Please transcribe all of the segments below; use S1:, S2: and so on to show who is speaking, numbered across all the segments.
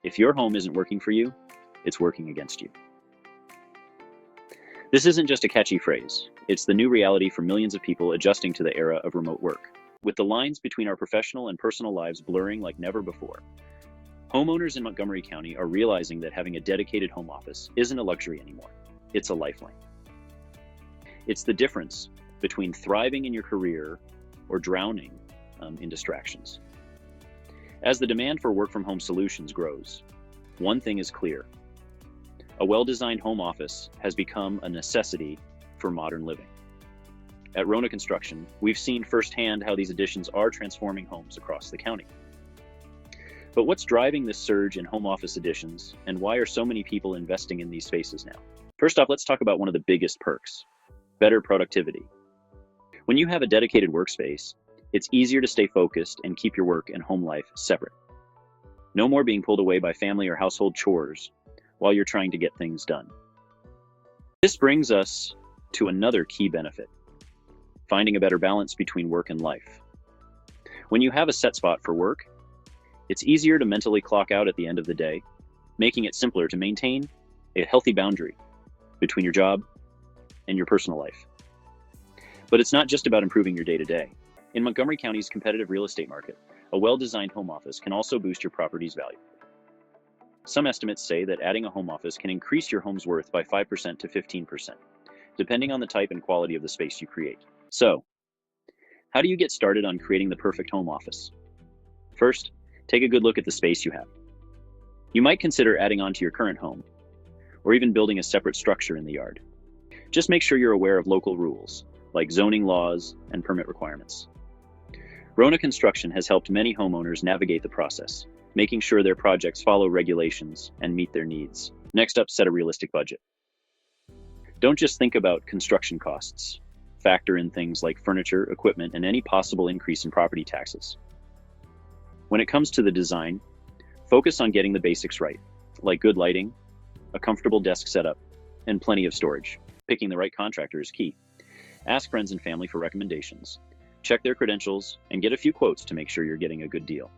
S1: If your home isn't working for you, it's working against you. This isn't just a catchy phrase. It's the new reality for millions of people adjusting to the era of remote work. With the lines between our professional and personal lives blurring like never before, homeowners in Montgomery County are realizing that having a dedicated home office isn't a luxury anymore. It's a lifeline. It's the difference between thriving in your career or drowning in distractions. As the demand for work-from-home solutions grows, one thing is clear. A well-designed home office has become a necessity for modern living. At Rona Construction, we've seen firsthand how these additions are transforming homes across the county. But what's driving this surge in home office additions, and why are so many people investing in these spaces now? First off, let's talk about one of the biggest perks: better productivity. When you have a dedicated workspace, it's easier to stay focused and keep your work and home life separate. No more being pulled away by family or household chores while you're trying to get things done. This brings us to another key benefit: finding a better balance between work and life. When you have a set spot for work, it's easier to mentally clock out at the end of the day, making it simpler to maintain a healthy boundary between your job and your personal life. But it's not just about improving your day-to-day. In Montgomery County's competitive real estate market, a well-designed home office can also boost your property's value. Some estimates say that adding a home office can increase your home's worth by 5% to 15%, depending on the type and quality of the space you create. So, how do you get started on creating the perfect home office? First, take a good look at the space you have. You might consider adding on to your current home, or even building a separate structure in the yard. Just make sure you're aware of local rules, like zoning laws and permit requirements. Rona Construction has helped many homeowners navigate the process, making sure their projects follow regulations and meet their needs. Next up, set a realistic budget. Don't just think about construction costs. Factor in things like furniture, equipment, and any possible increase in property taxes. When it comes to the design, focus on getting the basics right, like good lighting, a comfortable desk setup, and plenty of storage. Picking the right contractor is key. Ask friends and family for recommendations. Check their credentials and get a few quotes to make sure you're getting a good deal.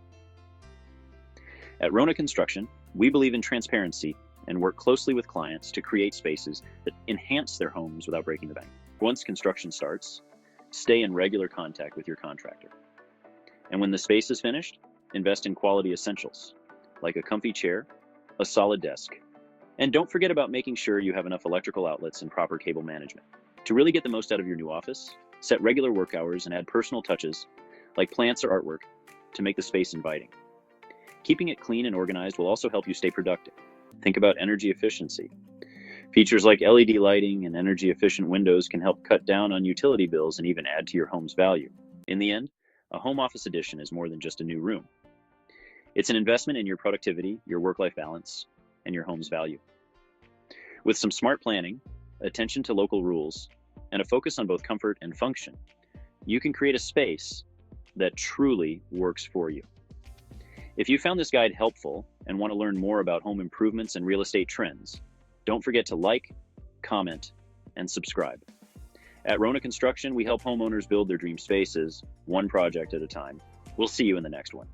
S1: At Rona Construction, we believe in transparency and work closely with clients to create spaces that enhance their homes without breaking the bank. Once construction starts, stay in regular contact with your contractor. And when the space is finished, invest in quality essentials, like a comfy chair, a solid desk. And don't forget about making sure you have enough electrical outlets and proper cable management. To really get the most out of your new office, set regular work hours and add personal touches, like plants or artwork, to make the space inviting. Keeping it clean and organized will also help you stay productive. Think about energy efficiency. Features like LED lighting and energy-efficient windows can help cut down on utility bills and even add to your home's value. In the end, a home office addition is more than just a new room. It's an investment in your productivity, your work-life balance, and your home's value. With some smart planning, attention to local rules, and a focus on both comfort and function, you can create a space that truly works for you. If you found this guide helpful and want to learn more about home improvements and real estate trends, don't forget to like, comment, and subscribe. At Rona Construction, we help homeowners build their dream spaces, one project at a time. We'll see you in the next one.